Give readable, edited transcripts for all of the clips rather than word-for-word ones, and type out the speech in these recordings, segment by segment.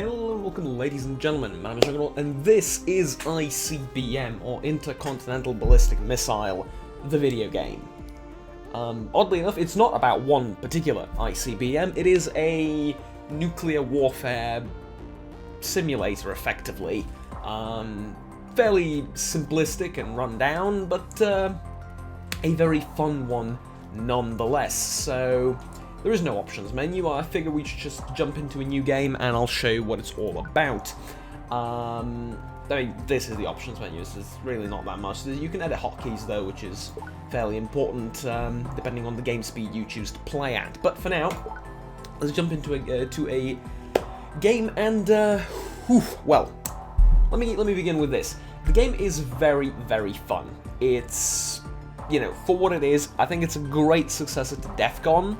Hello and welcome, ladies and gentlemen. My name is Juggernaut, and this is ICBM, or Intercontinental Ballistic Missile, the video game. Oddly enough, it's not about one particular ICBM, it is a nuclear warfare simulator, effectively. Fairly simplistic and run down, but a very fun one nonetheless. So there is no options menu. I figure we should just jump into a new game and I'll show you what it's all about. I mean, this is the options menu, so there's really not that much. You can edit hotkeys though, which is fairly important, depending on the game speed you choose to play at. But for now, let's jump into a game and, well, let me begin with this. The game is very, very fun. It's, you know, for what it is, I think it's a great successor to DEF CON.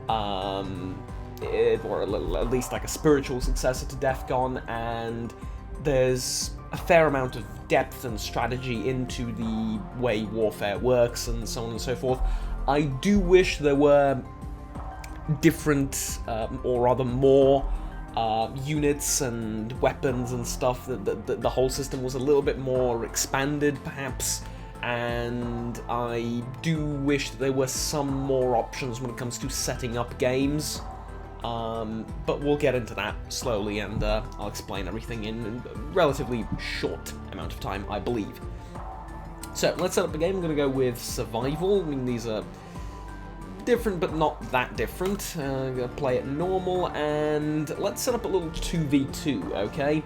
Or at least like a spiritual successor to DEF CON, and there's a fair amount of depth and strategy into the way warfare works and so on and so forth. I do wish there were different, or rather more, units and weapons and stuff, that the whole system was a little bit more expanded, perhaps. And I do wish that there were some more options when it comes to setting up games, but we'll get into that slowly, and I'll explain everything in a relatively short amount of time, I believe. So let's set up a game. I'm going to go with survival. I mean, these are different but not that different. I'm going to play it normal, and let's set up a little 2v2, okay?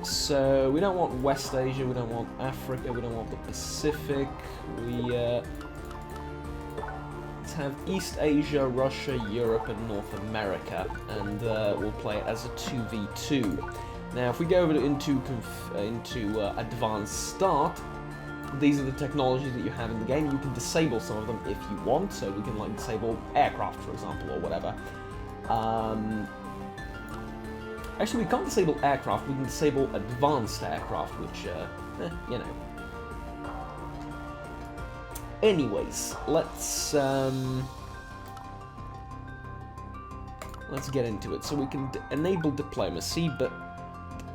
So, we don't want West Asia, we don't want Africa, we don't want the Pacific, let's have East Asia, Russia, Europe, and North America, and we'll play it as a 2v2. Now, if we go over into Advanced Start, these are the technologies that you have in the game. You can disable some of them if you want, so we can, like, disable aircraft, for example, or whatever. Actually, we can't disable aircraft, we can disable advanced aircraft, which, you know. Anyways, let's get into it. So we can enable diplomacy, but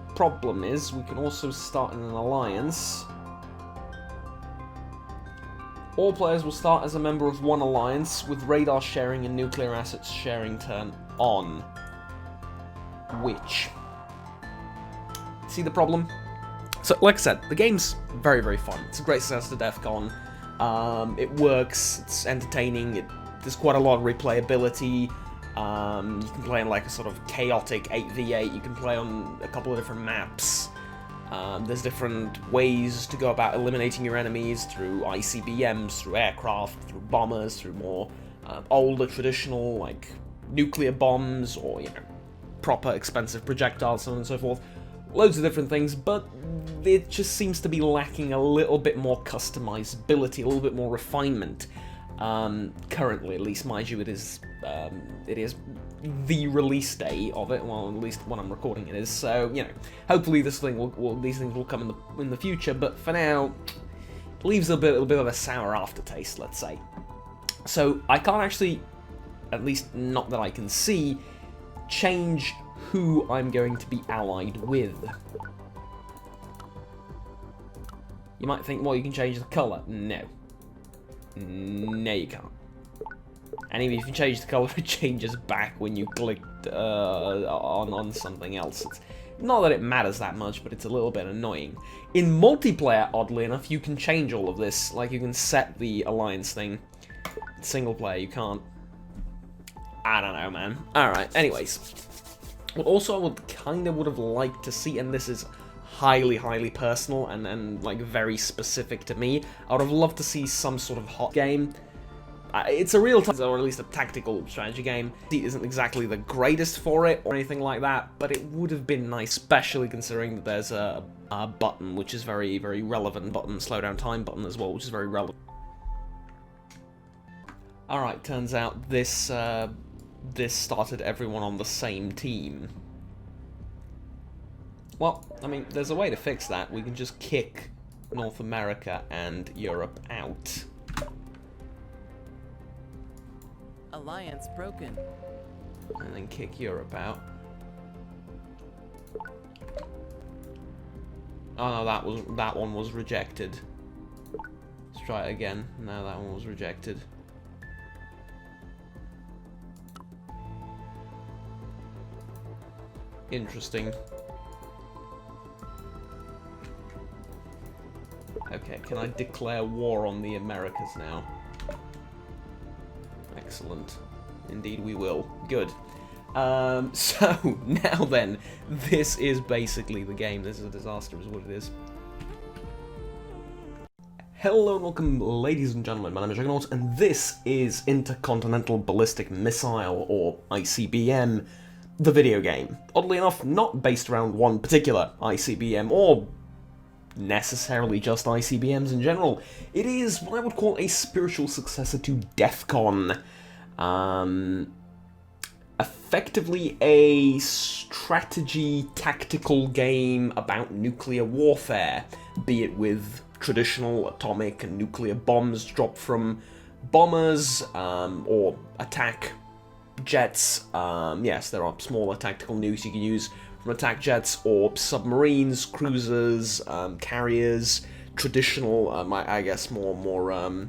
the problem is we can also start in an alliance. All players will start as a member of one alliance, with radar sharing and nuclear assets sharing turned on. Which, see the problem? So, like I said, the game's very, very fun. It's a great success to DEF CON. It works, it's entertaining, there's quite a lot of replayability. You can play in like a sort of chaotic 8v8, you can play on a couple of different maps. There's different ways to go about eliminating your enemies through ICBMs, through aircraft, through bombers, through more older traditional, like, nuclear bombs, or, you know, proper expensive projectiles, so on and so forth. Loads of different things, but it just seems to be lacking a little bit more customizability, a little bit more refinement. Currently, at least, mind you, it is the release day of it. Well, at least when I'm recording it is. So, you know, hopefully these things will come in the future. But for now, it leaves a little bit of a sour aftertaste, let's say. So I can't actually, at least not that I can see, change who I'm going to be allied with. You might think, well, you can change the colour. No. No, you can't. And even if you change the colour, it changes back when you click on something else. It's not that it matters that much, but it's a little bit annoying. In multiplayer, oddly enough, you can change all of this. Like, you can set the alliance thing. Single player, you can't. I don't know, man. Alright, anyways. What also I would have liked to see, and this is highly, highly personal and like very specific to me, I would have loved to see some sort of hot game. It's a real-time, or at least a tactical strategy game. It isn't exactly the greatest for it, or anything like that, but it would have been nice, especially considering that there's a button, which is very, very relevant button, slow down time button as well, which is very relevant. Alright, turns out this started everyone on the same team. Well, I mean, there's a way to fix that. We can just kick North America and Europe out. Alliance broken. And then kick Europe out. Oh no, that one was rejected. Let's try it again. No, that one was rejected. Interesting. Okay, can I declare war on the Americas now? Excellent. Indeed we will. Good. So, now then, this is basically the game. This is a disaster is what it is. Hello and welcome, ladies and gentlemen. My name is Juggernaut, and this is Intercontinental Ballistic Missile, or ICBM, the video game. Oddly enough, not based around one particular ICBM, or necessarily just ICBMs in general. It is what I would call a spiritual successor to DEFCON. Effectively a strategy tactical game about nuclear warfare, be it with traditional atomic and nuclear bombs dropped from bombers, or attack jets. Yes, there are smaller tactical nukes you can use from attack jets, or submarines, cruisers, carriers, traditional, I guess more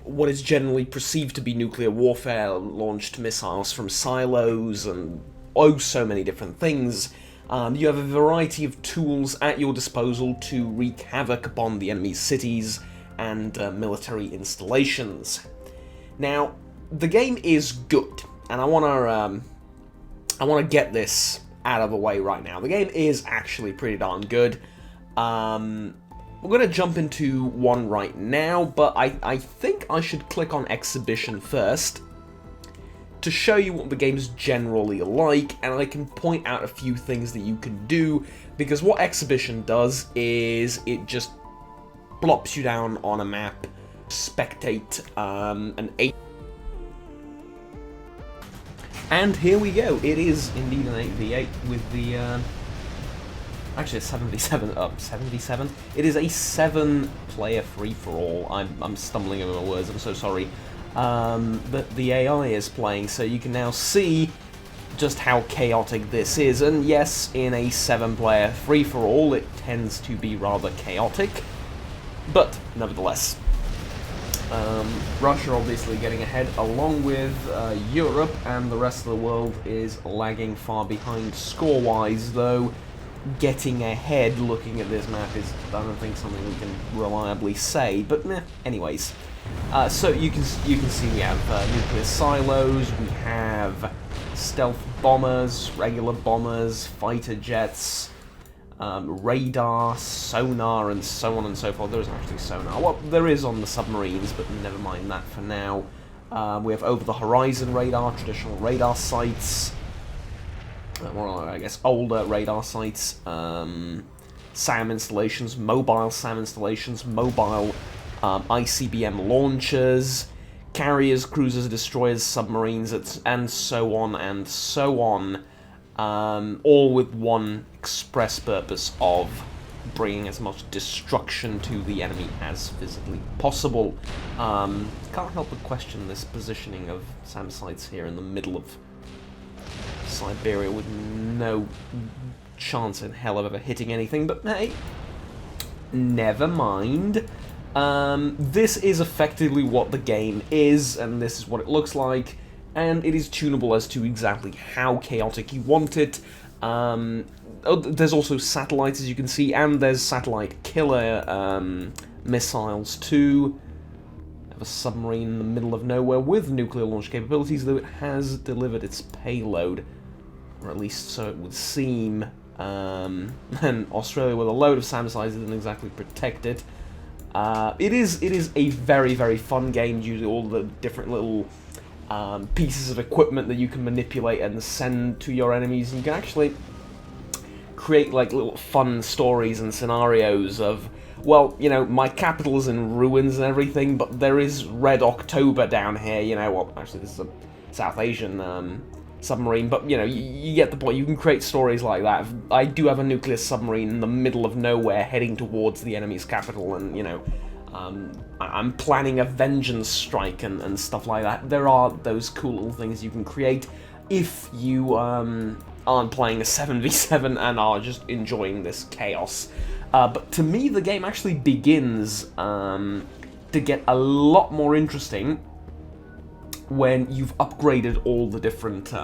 what is generally perceived to be nuclear warfare, launched missiles from silos, and oh so many different things. You have a variety of tools at your disposal to wreak havoc upon the enemy's cities and military installations. Now, the game is good, and I want to get this out of the way right now. The game is actually pretty darn good. We're going to jump into one right now, but I think I should click on Exhibition first to show you what the game's generally like, and I can point out a few things that you can do, because what Exhibition does is it just plops you down on a map, spectate an 8. And here we go. It is indeed an 8v8 with the actually, it's 77. It is a 7-player free-for-all. I'm stumbling over my words, I'm so sorry. But the AI is playing, so you can now see just how chaotic this is. And yes, in a 7-player free-for-all, it tends to be rather chaotic. But, nevertheless. Russia obviously getting ahead, along with Europe, and the rest of the world is lagging far behind score-wise, though getting ahead, looking at this map, is, I don't think, something we can reliably say, but anyways. So you can see we have nuclear silos, we have stealth bombers, regular bombers, fighter jets, radar, sonar, and so on and so forth. There isn't actually sonar. Well, there is on the submarines, but never mind that for now. We have over-the-horizon radar, traditional radar sites, more, I guess, older radar sites, SAM installations, mobile SAM installations, mobile ICBM launchers, carriers, cruisers, destroyers, submarines, and so on and so on, all with one express purpose of bringing as much destruction to the enemy as physically possible. Can't help but question this positioning of SAM sites here in the middle of Siberia with no chance in hell of ever hitting anything, but hey, never mind. This is effectively what the game is, and this is what it looks like, and it is tunable as to exactly how chaotic you want it. There's also satellites, as you can see, and there's satellite killer missiles too. Have a submarine in the middle of nowhere with nuclear launch capabilities, though it has delivered its payload, or at least so it would seem. And Australia, with a load of SAM sites, didn't exactly protect it. It is a very, very fun game due to all the different little pieces of equipment that you can manipulate and send to your enemies. And you can actually create like little fun stories and scenarios of, well, you know, my capital's in ruins and everything, but there is Red October down here, you know. Well, actually, this is a South Asian submarine, but, you know, you get the point. You can create stories like that. I do have a nuclear submarine in the middle of nowhere heading towards the enemy's capital, and, you know, I'm planning a vengeance strike and stuff like that. There are those cool little things you can create if you aren't playing a 7v7 and are just enjoying this chaos. But to me, the game actually begins to get a lot more interesting when you've upgraded all the different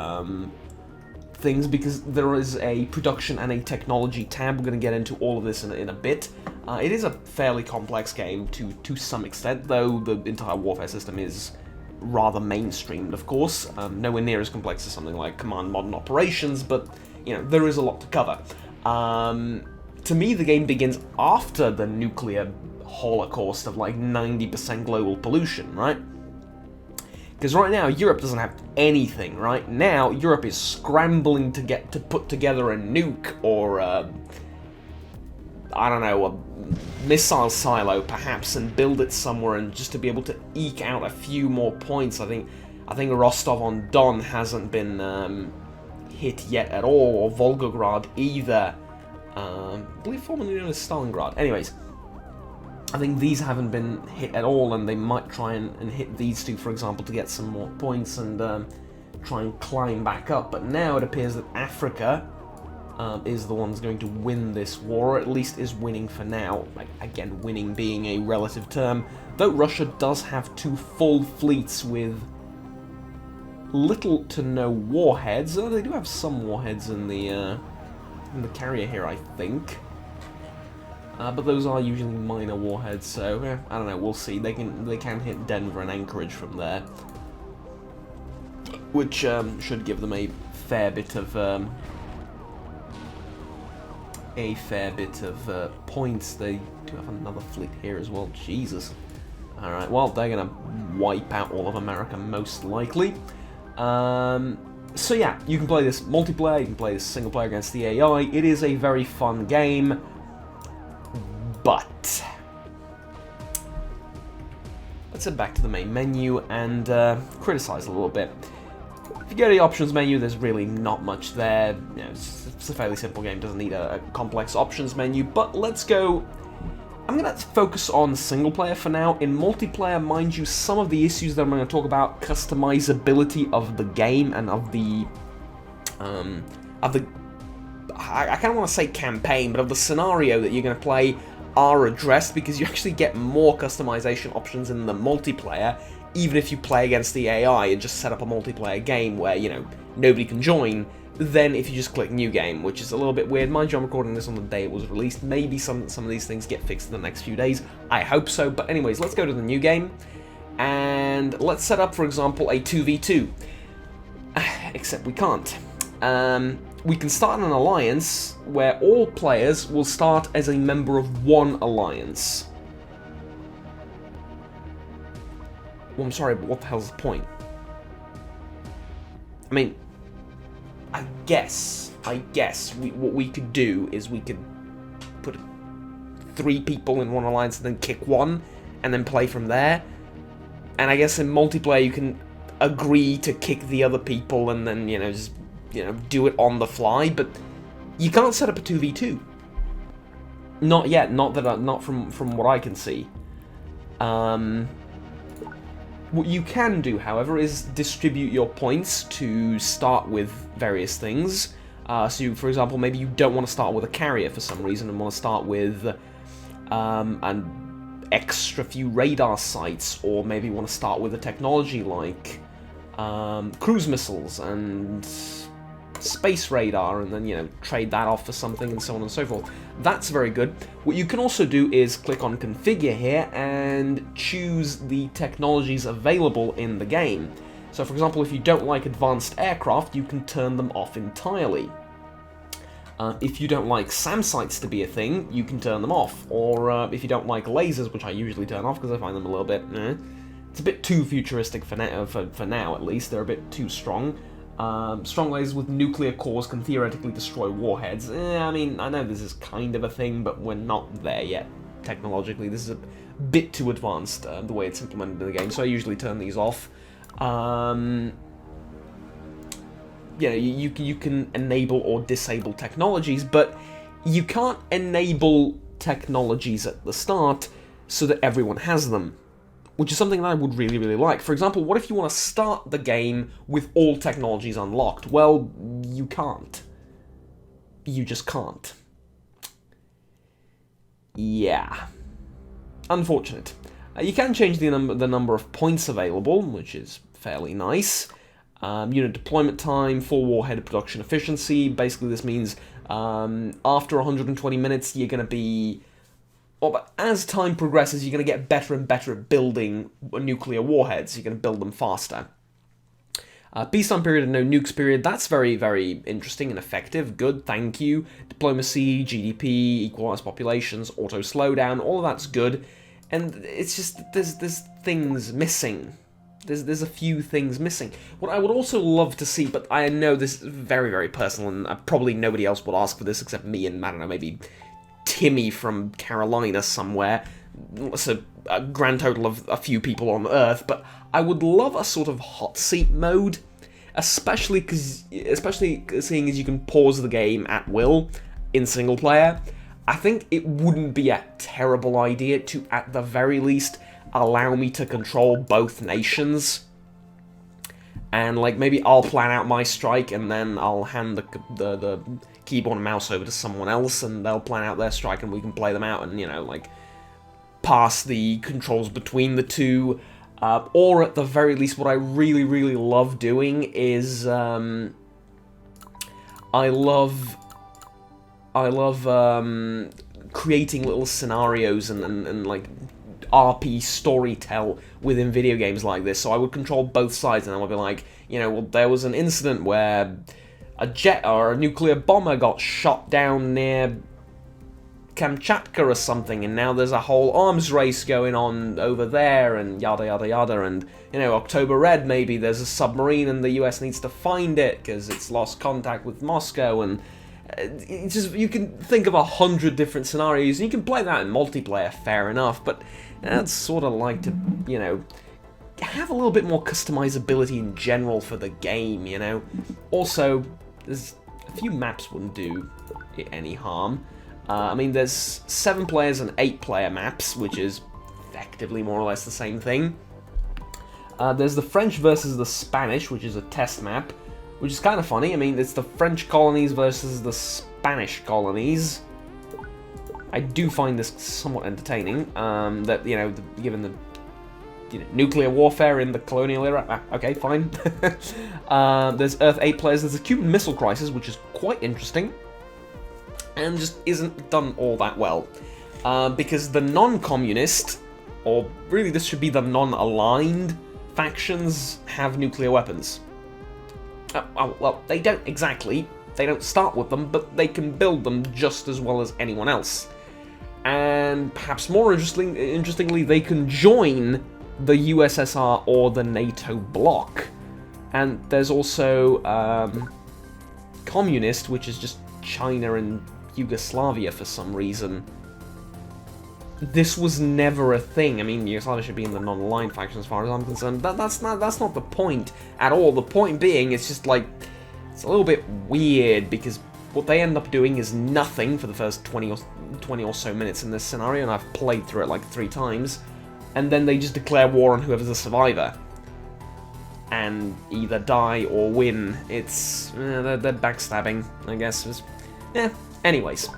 things, because there is a production and a technology tab. We're going to get into all of this in a bit. It is a fairly complex game to some extent, though the entire warfare system is rather mainstreamed, of course. Nowhere near as complex as something like Command Modern Operations, but, you know, there is a lot to cover. To me, the game begins after the nuclear holocaust of, like, 90% global pollution, right? Because right now, Europe doesn't have anything, right? Now, Europe is scrambling to put together a nuke, or I don't know, a missile silo, perhaps, and build it somewhere, and just to be able to eke out a few more points. I think Rostov-on-Don hasn't been hit yet at all, or Volgograd either. I believe formerly known as Stalingrad. Anyways, I think these haven't been hit at all, and they might try and hit these two, for example, to get some more points and try and climb back up. But now it appears that Africa is the one that's going to win this war, or at least is winning for now. Like, again, winning being a relative term, though Russia does have 2 full fleets with little to no warheads. They do have some warheads in the carrier here, I think. But those are usually minor warheads, so I don't know. We'll see. They can hit Denver and Anchorage from there, which should give them a fair bit of points. They do have another fleet here as well. Jesus. All right. Well, they're gonna wipe out all of America most likely. So yeah, you can play this multiplayer. You can play this single player against the AI. It is a very fun game. But let's head back to the main menu and criticize a little bit. If you go to the options menu, there's really not much there. You know, it's a fairly simple game, doesn't need a complex options menu. But let's go. I'm going to focus on single player for now. In multiplayer, mind you, some of the issues that I'm going to talk about, customizability of the game and of the I kind of want to say campaign, but of the scenario that you're going to play, are addressed, because you actually get more customization options in the multiplayer, even if you play against the AI and just set up a multiplayer game where, you know, nobody can join, then if you just click new game, which is a little bit weird. Mind you, I'm recording this on the day it was released. Maybe some of these things get fixed in the next few days. I hope so. But anyways, let's go to the new game, and let's set up, for example, a 2v2. Except we can't. We can start an alliance where all players will start as a member of one alliance. Well, I'm sorry, but what the hell's the point? I mean, I guess what we could do is we could put 3 people in one alliance and then kick one, and then play from there. And I guess in multiplayer you can agree to kick the other people and then, you know, just, you know, do it on the fly, but you can't set up a 2v2. Not yet, not from what I can see. What you can do, however, is distribute your points to start with various things. So, you, for example, maybe you don't want to start with a carrier for some reason and want to start with an extra few radar sites, or maybe you want to start with a technology like cruise missiles and space radar, and then, you know, trade that off for something, and so on and so forth. That's very good. What you can also do is click on configure here and choose the technologies available in the game. So, for example, if you don't like advanced aircraft, you can turn them off entirely. If you don't like SAM sites to be a thing, you can turn them off. Or if you don't like lasers, which I usually turn off because I find them a little bit, it's a bit too futuristic for now at least. They're a bit too strong. Strong lasers with nuclear cores can theoretically destroy warheads. I mean, I know this is kind of a thing, but we're not there yet. Technologically, this is a bit too advanced, the way it's implemented in the game, so I usually turn these off. You know, you can enable or disable technologies, but you can't enable technologies at the start so that everyone has them, which is something that I would really, really like. For example, what if you want to start the game with all technologies unlocked? Well, you can't. you just can't. Yeah. Unfortunate. You can change the number of points available, which is fairly nice. Unit deployment time, full warhead production efficiency. Basically, this means after 120 minutes, you're going to be... Well, but as time progresses, you're going to get better and better at building nuclear warheads. You're going to build them faster. Peacetime period and no nukes period, that's very, very interesting and effective. Good, thank you. Diplomacy, GDP, equalized populations, auto slowdown, all of that's good. And it's just, there's things missing. There's a few things missing. What I would also love to see, but I know this is very, very personal, and probably nobody else would ask for this except me and, I don't know, maybe Timmy from Carolina somewhere. So a grand total of a few people on Earth, but I would love a sort of hot seat mode, especially seeing as you can pause the game at will in single player. I think it wouldn't be a terrible idea to, at the very least, allow me to control both nations. And, like, maybe I'll plan out my strike, and then I'll hand the keyboard and mouse over to someone else, and they'll plan out their strike, and we can play them out, and, you know, like, pass the controls between the two. Or, at the very least, what I really, really love doing is, I love creating little scenarios and like RP storytell within video games like this. So I would control both sides, and I would be like, you know, well, there was an incident where a jet or a nuclear bomber got shot down near Kamchatka or something, and now there's a whole arms race going on over there, and yada yada yada, and, you know, October Red, maybe there's a submarine and the US needs to find it because it's lost contact with Moscow, and it's just, you can think of 100 different scenarios, and you can play that in multiplayer, fair enough, but I'd sort of like to, you know, have a little bit more customizability in general for the game, you know. Also, there's a few maps wouldn't do it any harm. I mean, there's 7 players and 8 player maps, which is effectively more or less the same thing. There's the French versus the Spanish, which is a test map, which is kind of funny. I mean, it's the French colonies versus the Spanish colonies. I do find this somewhat entertaining, that, you know, given the, you know, nuclear warfare in the colonial era. Okay, fine. There's Earth 8 players. There's a Cuban Missile Crisis, which is quite interesting, and just isn't done all that well. Because the non-communist, or really this should be the non-aligned factions, have nuclear weapons. Well, they don't exactly. They don't start with them, but they can build them just as well as anyone else. And perhaps more interestingly, they can join the USSR or the NATO bloc. And there's also communist, which is just China and Yugoslavia for some reason. This was never a thing. I mean, Yugoslavia should be in the non-aligned faction as far as I'm concerned. That's not the point at all. The point being, it's just like, it's a little bit weird, because what they end up doing is nothing for the first 20 or so minutes in this scenario, and I've played through it like 3 times, and then they just declare war on whoever's the survivor, and either die or win. It's they're backstabbing, I guess. Anyways.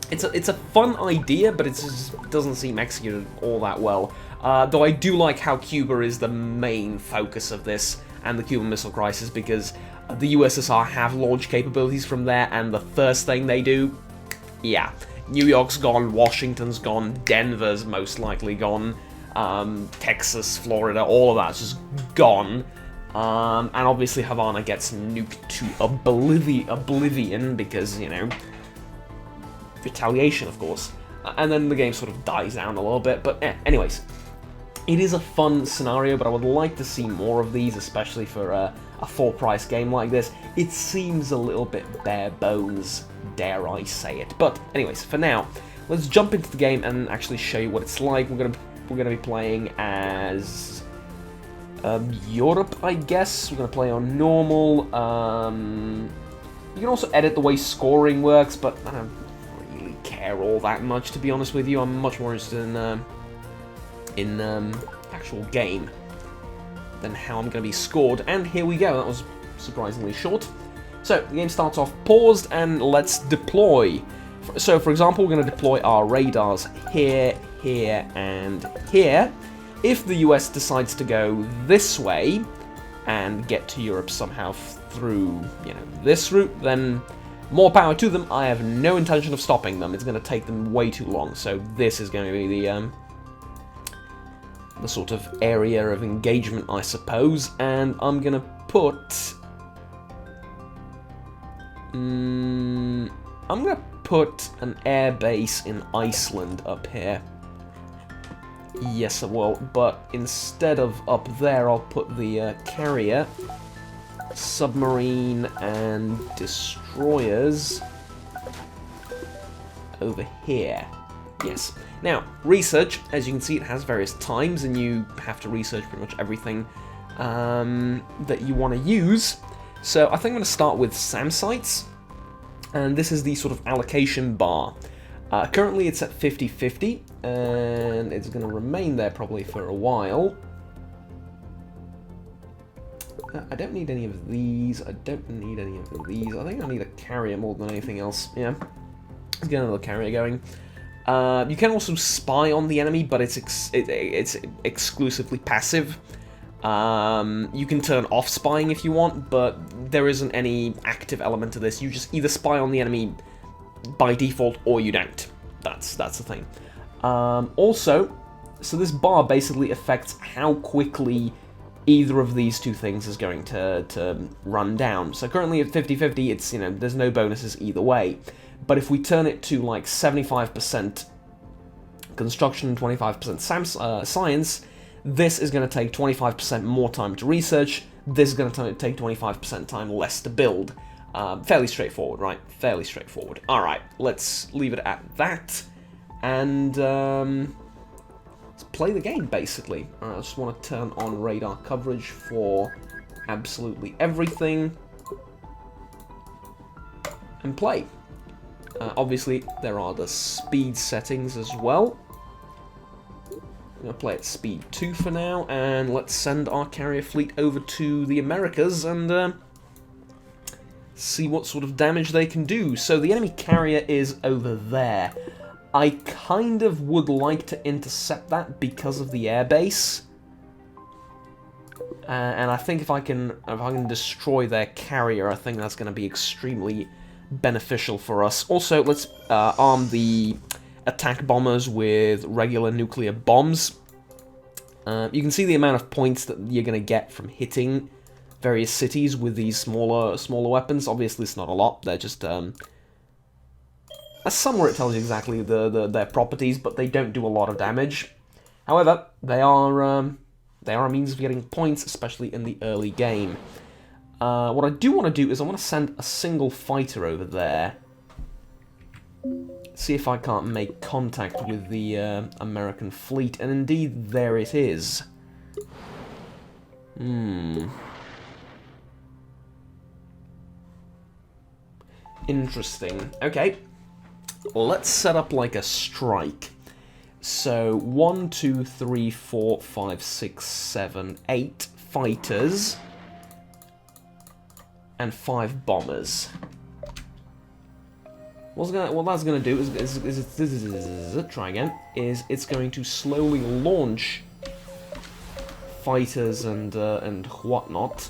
It's a fun idea, but it just doesn't seem executed all that well. Though I do like how Cuba is the main focus of this, and the Cuban Missile Crisis, because the USSR have launch capabilities from there, and the first thing they do, yeah, New York's gone, Washington's gone, Denver's most likely gone, Texas, Florida, all of that's just gone. And obviously Havana gets nuked to oblivion, because, you know, retaliation, of course. And then the game sort of dies down a little bit, but anyways. It is a fun scenario, but I would like to see more of these, especially for a full-price game like this. It seems a little bit bare bones, dare I say it. But anyways, for now, let's jump into the game and actually show you what it's like. We're gonna be playing as Europe, I guess. We're gonna play on normal. You can also edit the way scoring works, but I don't really care all that much, to be honest with you. I'm much more interested in actual game than how I'm going to be scored. And here we go. That was surprisingly short. So, the game starts off paused, and let's deploy. So, for example, we're going to deploy our radars here, here, and here. If the US decides to go this way and get to Europe somehow through, you know, this route, then more power to them. I have no intention of stopping them. It's going to take them way too long. So this is going to be the sort of area of engagement, I suppose. And I'm going to put... I'm going to put an air base in Iceland up here. Yes, I will, but instead of up there, I'll put the carrier, submarine, and destroyers over here. Yes. Now, research, as you can see, it has various times, and you have to research pretty much everything that you want to use. So I think I'm going to start with SAM sites, and this is the sort of allocation bar. Currently it's at 50-50, and it's going to remain there probably for a while. I don't need any of these. I don't need any of these. I think I need a carrier more than anything else. Yeah, let's get another carrier going. You can also spy on the enemy, but it's exclusively passive. You can turn off spying if you want, but there isn't any active element to this. You just either spy on the enemy by default or you don't. That's the thing. Also, so this bar basically affects how quickly either of these two things is going to run down. So currently at 50-50, it's, you know, there's no bonuses either way. But if we turn it to like 75% construction, 25% science, this is going to take 25% more time to research. This is going to take 25% time less to build. Fairly straightforward, right? Fairly straightforward. Alright, let's leave it at that. And let's play the game, basically. Alright, I just want to turn on radar coverage for absolutely everything. And play. Obviously, there are the speed settings as well. I'm going to play at speed 2 for now, and let's send our carrier fleet over to the Americas and see what sort of damage they can do. So the enemy carrier is over there. I kind of would like to intercept that because of the airbase. And I think if I can destroy their carrier, I think that's going to be extremely beneficial for us. Also, let's arm the attack bombers with regular nuclear bombs. You can see the amount of points that you're going to get from hitting various cities with these smaller weapons. Obviously, it's not a lot. They're just somewhere it tells you exactly their properties, but they don't do a lot of damage. However, they are a means of getting points, especially in the early game. What I do want to do is I want to send a single fighter over there. See if I can't make contact with the American fleet, and indeed, there it is. Interesting. Okay, let's set up like a strike. So 1, 2, 3, 4, 5, 6, 7, 8 fighters and 5 bombers. What that's going to do is try again. Is it's going to slowly launch fighters and whatnot.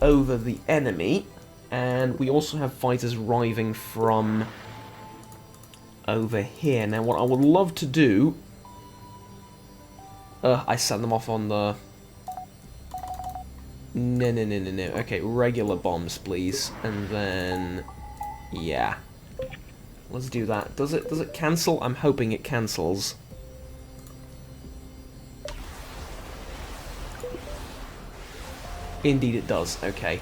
Over the enemy, and we also have fighters arriving from over here. Now, what I would love to do, I sent them off on the. No. Okay, regular bombs, please, and then yeah, let's do that. Does it cancel? I'm hoping it cancels. Indeed it does, okay.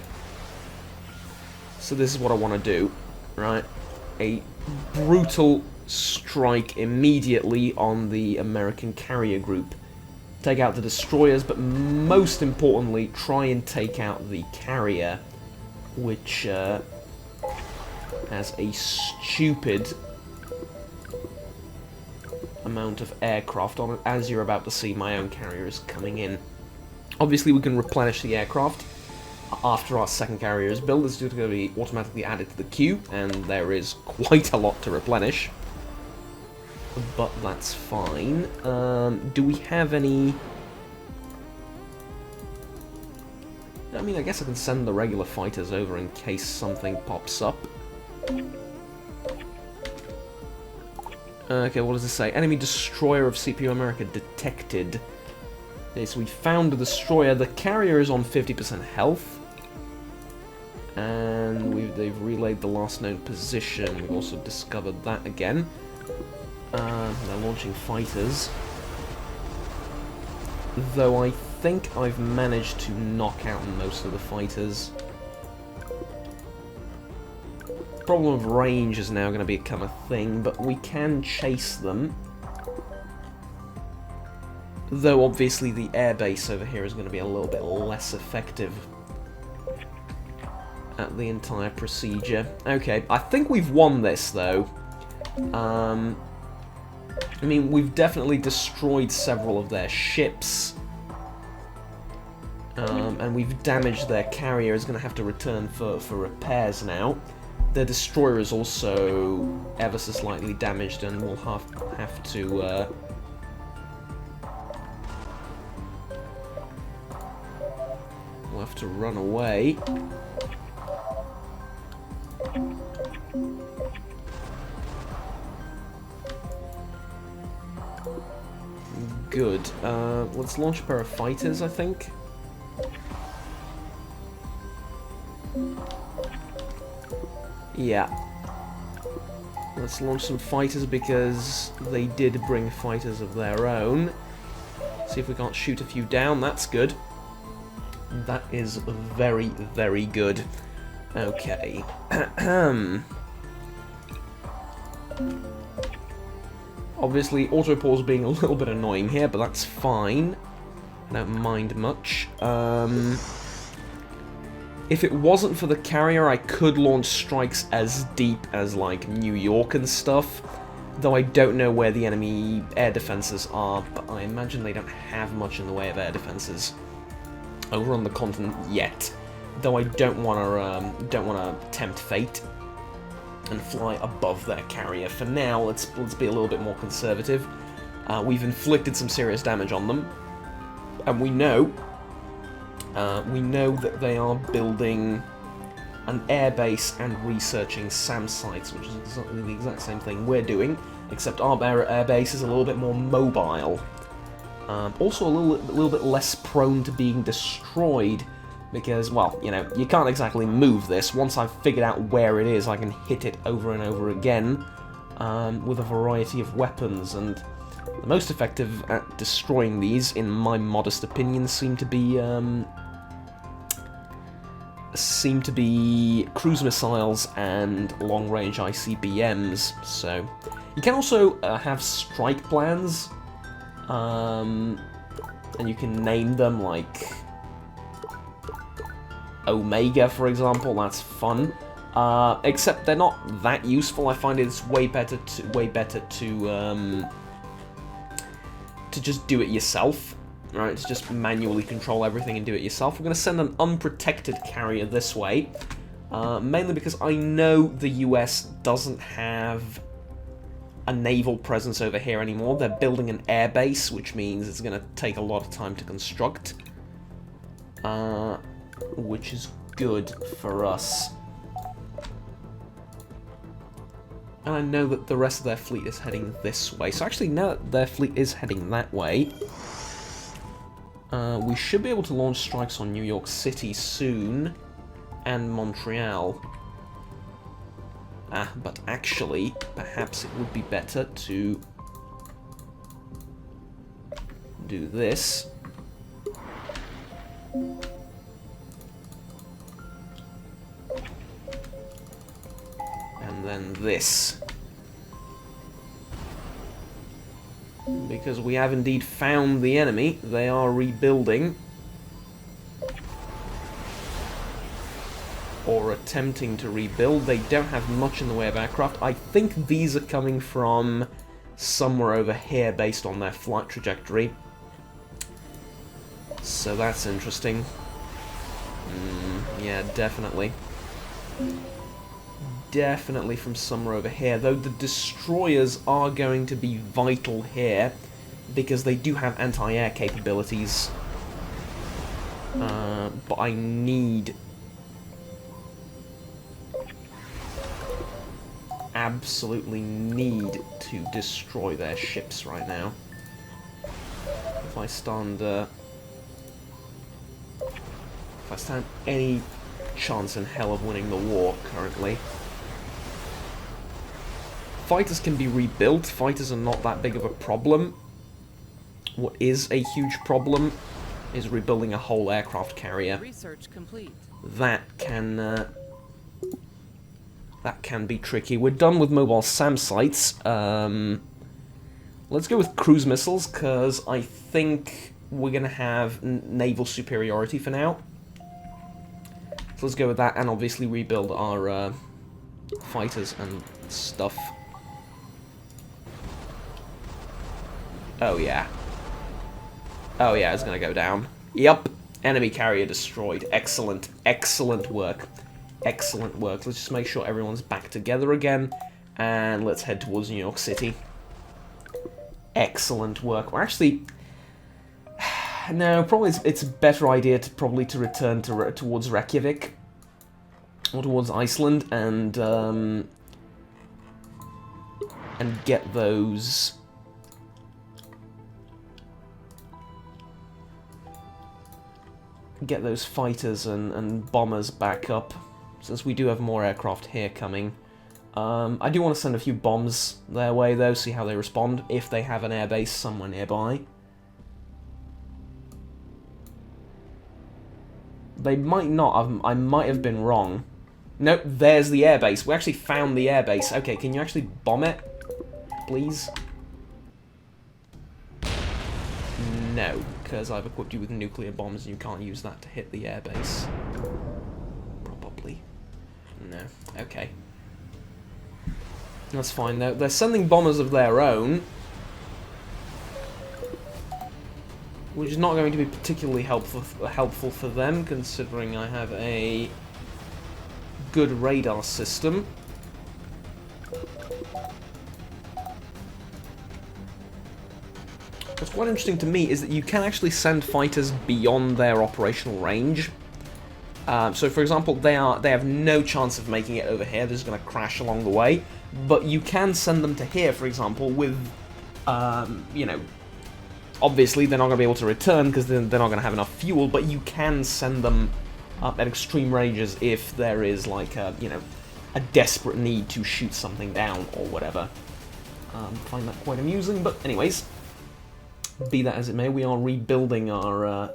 So this is what I want to do, right? A brutal strike immediately on the American carrier group. Take out the destroyers, but most importantly, try and take out the carrier, which has a stupid amount of aircraft on it, as you're about to see my own carriers coming in. Obviously, we can replenish the aircraft after our second carrier is built. It's going to be automatically added to the queue, and there is quite a lot to replenish. But that's fine. Do we have any... I mean, I guess I can send the regular fighters over in case something pops up. Okay, what does it say? Enemy destroyer of CPU America detected. Okay, so we found the destroyer. The carrier is on 50% health. And they've relayed the last known position. We've also discovered that again. They're launching fighters. Though I think I've managed to knock out most of the fighters. Problem of range is now going to become a thing, but we can chase them. Though obviously the airbase over here is going to be a little bit less effective at the entire procedure. Okay, I think we've won this though. I mean, we've definitely destroyed several of their ships. And we've damaged their carrier. Is going to have to return for repairs now. Their destroyer is also ever so slightly damaged, and we'll have to we'll have to run away. Good. Let's launch a pair of fighters, I think. Yeah. Let's launch some fighters because they did bring fighters of their own. See if we can't shoot a few down. That's good. That is very, very good. Okay. Obviously, auto-pause being a little bit annoying here, but that's fine. I don't mind much. If it wasn't for the carrier, I could launch strikes as deep as, like, New York and stuff. Though I don't know where the enemy air defenses are, but I imagine they don't have much in the way of air defenses over on the continent yet. Though I don't want to tempt fate and fly above their carrier. For now, let's be a little bit more conservative. We've inflicted some serious damage on them, and we know that they are building an airbase and researching SAM sites, which is exactly the exact same thing we're doing, except our airbase is a little bit more mobile. Also a little bit less prone to being destroyed, because, well, you know, you can't exactly move this. Once I've figured out where it is, I can hit it over and over again with a variety of weapons, and the most effective at destroying these, in my modest opinion, seem to be cruise missiles and long-range ICBMs. So you can also have strike plans, and you can name them like Omega, for example. That's fun. Except they're not that useful. I find it's way better to just do it yourself. Right, to just manually control everything and do it yourself. We're going to send an unprotected carrier this way, mainly because I know the US doesn't have a naval presence over here anymore. They're building an airbase, which means it's going to take a lot of time to construct, which is good for us. And I know that the rest of their fleet is heading this way. So actually, now that their fleet is heading that way, we should be able to launch strikes on New York City soon, and Montreal. But actually, perhaps it would be better to do this. And then this. Because we have indeed found the enemy. They are rebuilding. Or attempting to rebuild. They don't have much in the way of aircraft. I think these are coming from somewhere over here based on their flight trajectory. So that's interesting. Yeah, definitely. Definitely from somewhere over here, though the destroyers are going to be vital here, because they do have anti-air capabilities. But I absolutely need to destroy their ships right now. If I stand any chance in hell of winning the war currently. Fighters can be rebuilt. Fighters are not that big of a problem. What is a huge problem is rebuilding a whole aircraft carrier. Research complete. That can be tricky. We're done with mobile SAM sites. Let's go with cruise missiles, because I think we're going to have naval superiority for now. So let's go with that, and obviously rebuild our fighters and stuff. Oh yeah. Oh yeah, it's going to go down. Yep. Enemy carrier destroyed. Excellent. Excellent work. Excellent work. Let's just make sure everyone's back together again, and let's head towards New York City. Excellent work. We're actually... No, probably it's a better idea to return towards Reykjavik, or towards Iceland, and get those... Get those fighters and bombers back up, since we do have more aircraft here coming. I do want to send a few bombs their way, though, see how they respond, if they have an airbase somewhere nearby. They might not. I might have been wrong. Nope, there's the airbase. We actually found the airbase. Okay, can you actually bomb it, please? No, because I've equipped you with nuclear bombs and you can't use that to hit the airbase. Probably. No. Okay. That's fine, though. They're sending bombers of their own, which is not going to be particularly helpful for them, considering I have a good radar system. What's quite interesting to me is that you can actually send fighters beyond their operational range. So, for example, they have no chance of making it over here. They're just going to crash along the way. But you can send them to here, for example, with, you know, obviously they're not going to be able to return because they're not going to have enough fuel, but you can send them up at extreme ranges if there is, like, a, you know, a desperate need to shoot something down or whatever. Find that quite amusing, but anyways, be that as it may, we are rebuilding our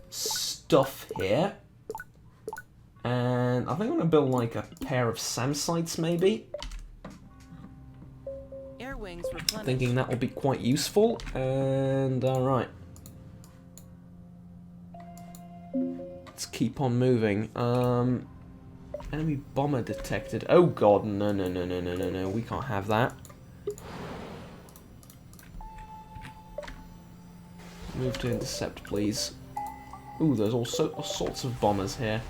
stuff here. And I think I'm going to build, like, a pair of SAM sites, maybe. Air wings replenished. Thinking that will be quite useful. And, alright. Let's keep on moving. Enemy bomber detected. Oh god, no, no, no, no, no, no, no. We can't have that. Move to intercept, please. Ooh, there's all sorts of bombers here.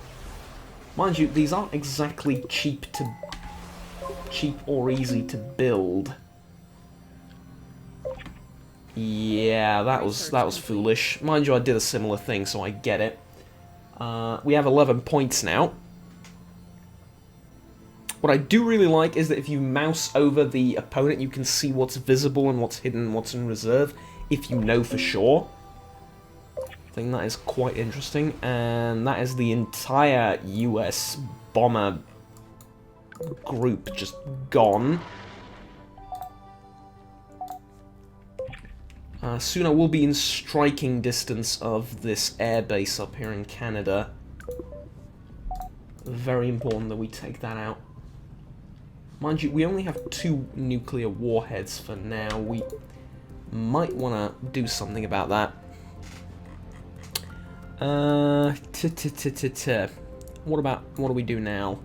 Mind you, these aren't exactly cheap or easy to build. Yeah, that was foolish. Mind you, I did a similar thing, so I get it. We have 11 points now. What I do really like is that if you mouse over the opponent, you can see what's visible and what's hidden and what's in reserve, if you know for sure. I think that is quite interesting, and that is the entire US bomber group just gone. Soon I will be in striking distance of this airbase up here in Canada. Very important that we take that out. Mind you, we only have 2 nuclear warheads for now. We might want to do something about that. What do we do now?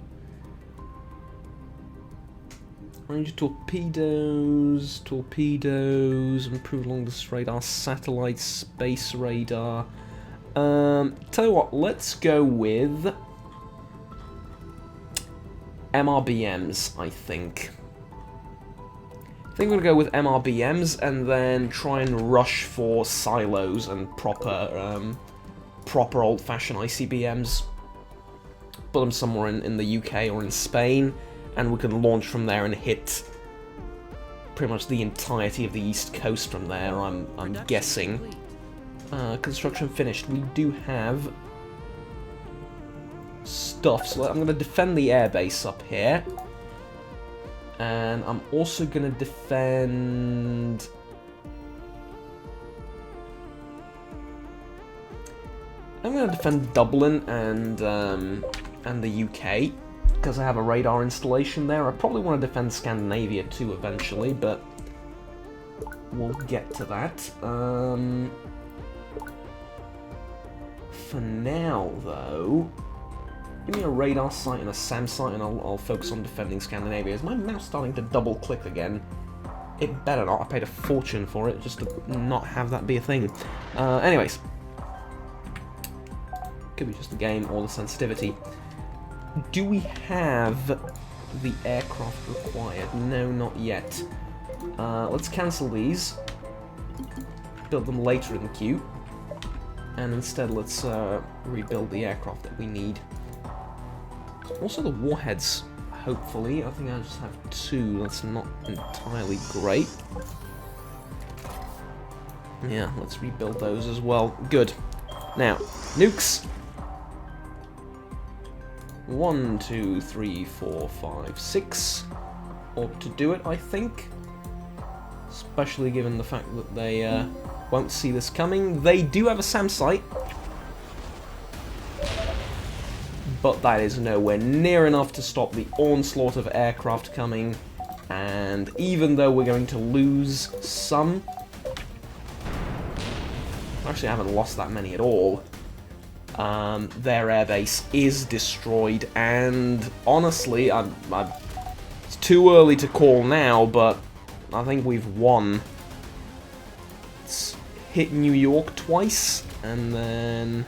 Range torpedoes, improve along this radar, satellite, space radar. Tell you what, let's go with MRBMs, I think. I think we're going to go with MRBMs and then try and rush for silos and proper old-fashioned ICBMs. Put them somewhere in the UK or in Spain, and we can launch from there and hit pretty much the entirety of the East Coast from there, I'm guessing. Construction finished. We do have stuff, so I'm going to defend the airbase up here. And I'm also going to defend... I'm going to defend Dublin and the UK, because I have a radar installation there. I probably want to defend Scandinavia too eventually, but we'll get to that. For now, though, give me a radar site and a SAM site, and I'll focus on defending Scandinavia. Is my mouse starting to double-click again? It better not. I paid a fortune for it just to not have that be a thing. Anyways. Could be just the game or the sensitivity. Do we have the aircraft required? No, not yet. Let's cancel these. Build them later in the queue. And instead let's rebuild the aircraft that we need. Also the warheads, hopefully. I think I just have 2. That's not entirely great. Yeah, let's rebuild those as well. Good. Now, nukes. 1, 2, 3, 4, 5, 6 ought to do it, I think. Especially given the fact that they won't see this coming. They do have a SAM site, but that is nowhere near enough to stop the onslaught of aircraft coming. And even though we're going to lose some, actually I haven't lost that many at all. Their airbase is destroyed, and honestly, it's too early to call now, but I think we've won. It's hit New York twice, and then...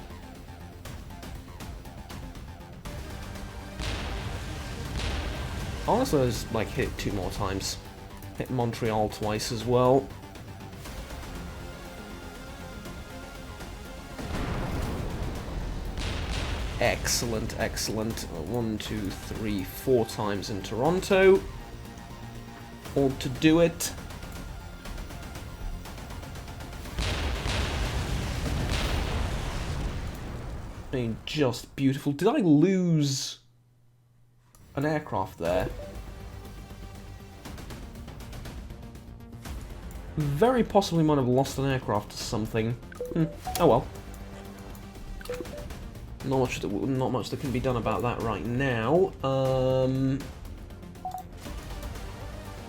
honestly, I just like hit it 2 more times. Hit Montreal twice as well. Excellent, excellent. 1, 2, 3, 4 times in Toronto. All to do it. I mean, just beautiful. Did I lose an aircraft there? Very possibly might have lost an aircraft or something. Oh well. Not much that can be done about that right now.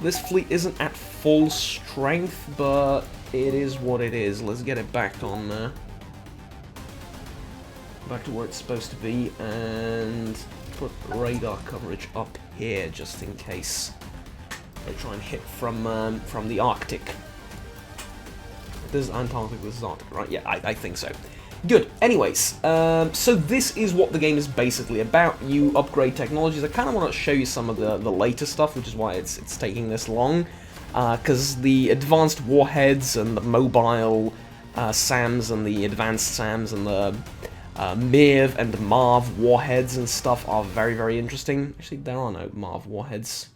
This fleet isn't at full strength, but it is what it is. Let's get it back on back to where it's supposed to be, and put radar coverage up here just in case they try and hit from the Arctic. This is Antarctic. This is Arctic, right? Yeah, I think so. Good. Anyways, so this is what the game is basically about. You upgrade technologies. I kind of want to show you some of the later stuff, which is why it's taking this long. Because the advanced warheads and the mobile SAMs and the advanced SAMs and the MIV and MARV warheads and stuff are very, very interesting. Actually, there are no MARV warheads.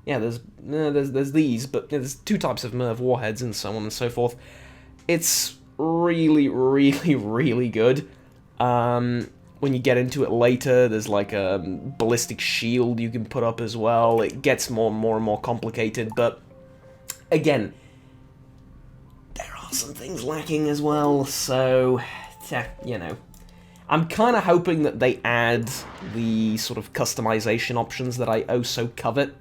Yeah, there's these, but there's 2 types of MIV warheads and so on and so forth. It's really, really, really good. When you get into it later, there's like a ballistic shield you can put up as well. It gets more and more complicated, but again, there are some things lacking as well, so, you know. I'm kind of hoping that they add the sort of customization options that I oh so covet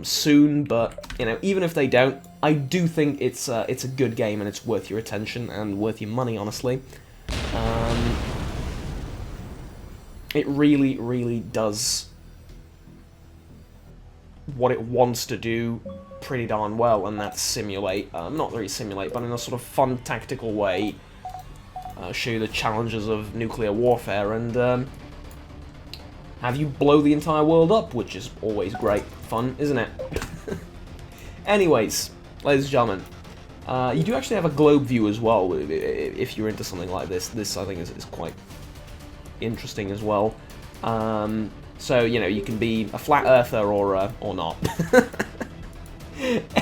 soon, but, you know, even if they don't, I do think it's a good game and it's worth your attention and worth your money, honestly. It really, really does what it wants to do pretty darn well, and that's simulate, not really simulate, but in a sort of fun, tactical way, show you the challenges of nuclear warfare, and have you blow the entire world up, which is always great fun, isn't it? Anyways, ladies and gentlemen, you do actually have a globe view as well, if you're into something like this. This, I think, is quite interesting as well. So, you know, you can be a flat earther or not.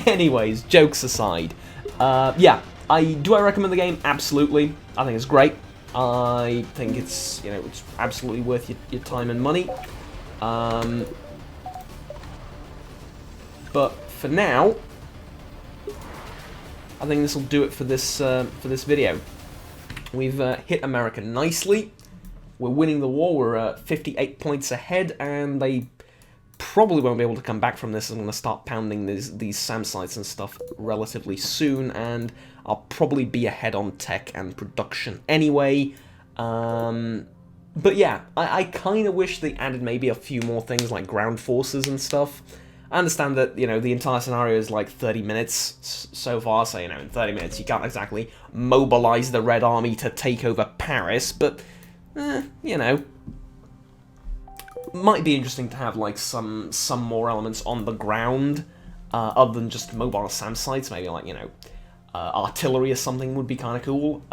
Anyways, jokes aside, yeah, do I recommend the game? Absolutely. I think it's great. I think it's, you know, it's absolutely worth your time and money. But for now, I think this will do it for this video. We've hit America nicely. We're winning the war. We're 58 points ahead, and they probably won't be able to come back from this. I'm going to start pounding these SAM sites and stuff relatively soon, and I'll probably be ahead on tech and production anyway. But yeah, I kind of wish they added maybe a few more things like ground forces and stuff. I understand that, you know, the entire scenario is like 30 minutes so far, so, you know, in 30 minutes you can't exactly mobilize the Red Army to take over Paris, but, you know, might be interesting to have, like, some more elements on the ground, other than just mobile SAM sites, maybe, like, you know, artillery or something would be kind of cool,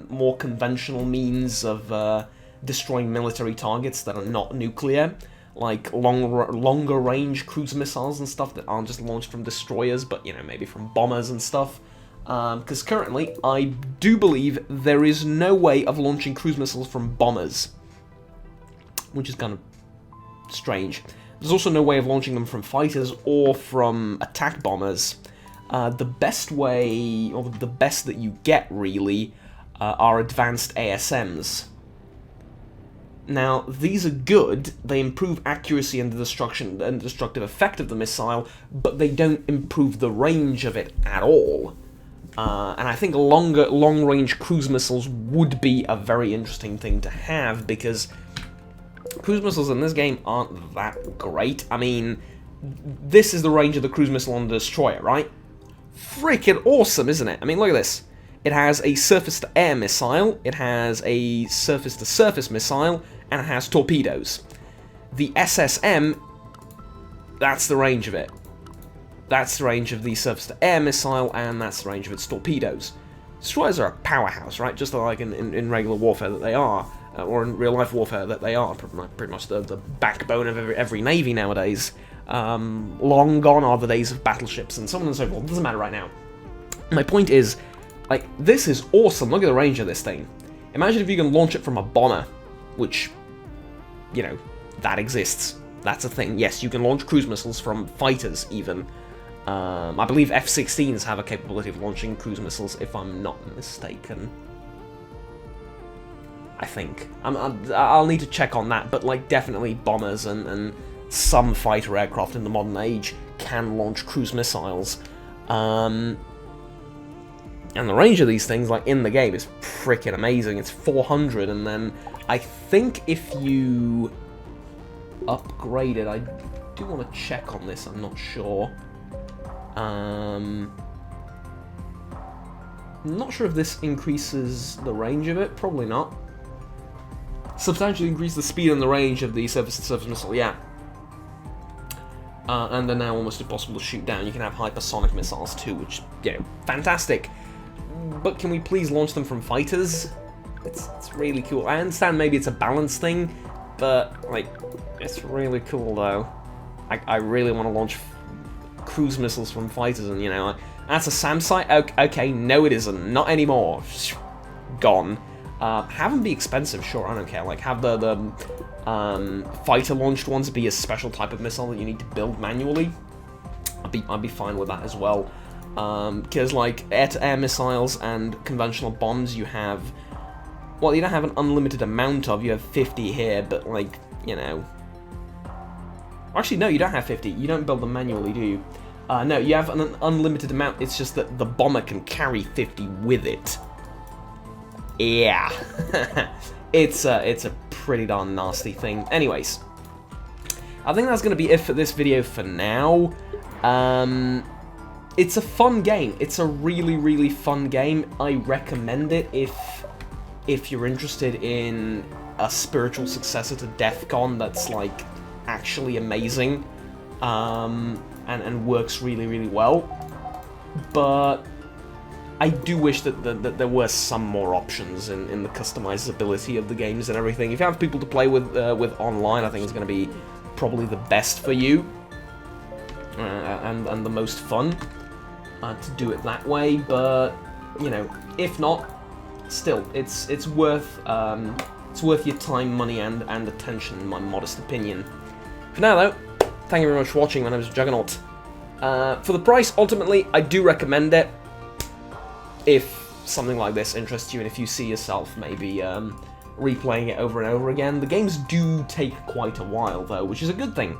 more conventional means of destroying military targets that are not nuclear, like longer range cruise missiles and stuff that aren't just launched from destroyers, but, you know, maybe from bombers and stuff. Because currently, I do believe there is no way of launching cruise missiles from bombers, which is kind of strange. There's also no way of launching them from fighters or from attack bombers. The best way, or the best that you get, really, are advanced ASMs. Now, these are good. They improve accuracy and the destructive effect of the missile, but they don't improve the range of it at all. And I think long-range cruise missiles would be a very interesting thing to have, because cruise missiles in this game aren't that great. I mean, this is the range of the cruise missile on the destroyer, right? Freaking awesome, isn't it? I mean, look at this. It has a surface-to-air missile, it has a surface-to-surface missile, and it has torpedoes. The SSM, that's the range of it. That's the range of the surface-to-air missile, and that's the range of its torpedoes. Destroyers are a powerhouse, right? Just like in regular warfare that they are, or in real-life warfare that they are. Pretty much the backbone of every navy nowadays. Long gone are the days of battleships, and so on and so forth. It doesn't matter right now. My point is, like, this is awesome. Look at the range of this thing. Imagine if you can launch it from a bomber, which, you know, that exists. That's a thing. Yes, you can launch cruise missiles from fighters, even. I believe F-16s have a capability of launching cruise missiles, if I'm not mistaken. I think. I'll need to check on that, but, like, definitely bombers and some fighter aircraft in the modern age can launch cruise missiles. And the range of these things, like, in the game, is freaking amazing. It's 400, and then I think if you upgrade it, I do want to check on this, I'm not sure. I'm not sure if this increases the range of it, probably not. Substantially increase the speed and the range of the surface-to-surface missile, yeah. And they're now almost impossible to shoot down. You can have hypersonic missiles too, which, you know, fantastic. But can we please launch them from fighters? It's really cool. I understand maybe it's a balance thing, but, like, it's really cool, though. I really want to launch cruise missiles from fighters, and, you know, like, that's a SAM site? Okay, no it isn't. Not anymore. Gone. Have them be expensive, sure, I don't care. Like, have the fighter-launched ones be a special type of missile that you need to build manually. I'd be fine with that as well. Because, like, air-to-air missiles and conventional bombs, you have... Well, you don't have an unlimited amount of, you have 50 here, but, like, you know... Actually, no, you don't have 50. You don't build them manually, do you? No, you have an unlimited amount, it's just that the bomber can carry 50 with it. Yeah. It's a pretty darn nasty thing. Anyways, I think that's going to be it for this video for now. It's a fun game. It's a really, really fun game. I recommend it if you're interested in a spiritual successor to Death Con that's, like, actually amazing, and works really, really well. But I do wish that there were some more options in the customizability of the games and everything. If you have people to play with online, I think it's going to be probably the best for you, and the most fun to do it that way. But you know, if not, still, it's worth your time, money, and attention, in my modest opinion. For now, though, thank you very much for watching. My name is Juggernaut. For the price, ultimately, I do recommend it if something like this interests you, and if you see yourself maybe replaying it over and over again. The games do take quite a while, though, which is a good thing.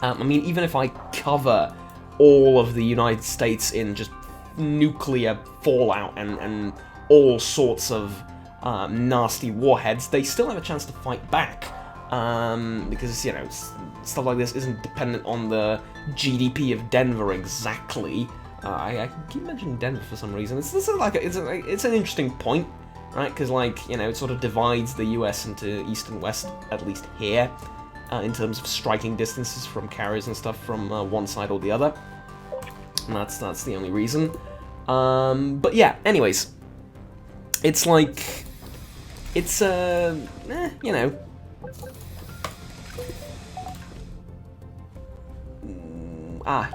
I mean, even if I cover all of the United States in just nuclear fallout and all sorts of nasty warheads, they still have a chance to fight back. Because, you know, stuff like this isn't dependent on the GDP of Denver exactly. I keep mentioning Denver for some reason. It's an interesting point, right? Because, like, you know, it sort of divides the US into East and West, at least here, in terms of striking distances from carriers and stuff from one side or the other. And that's the only reason. But yeah, anyways, it's like, it's you know.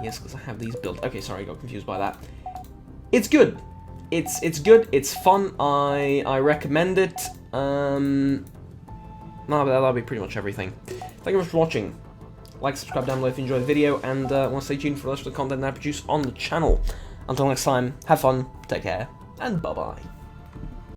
Yes, because I have these built. Okay, sorry, I got confused by that. It's good. It's good. It's fun. I recommend it. No, but that'll be pretty much everything. Thank you very much for watching. Like, subscribe down below if you enjoyed the video, and want to stay tuned for the rest of the content that I produce on the channel. Until next time, have fun, take care, and bye-bye.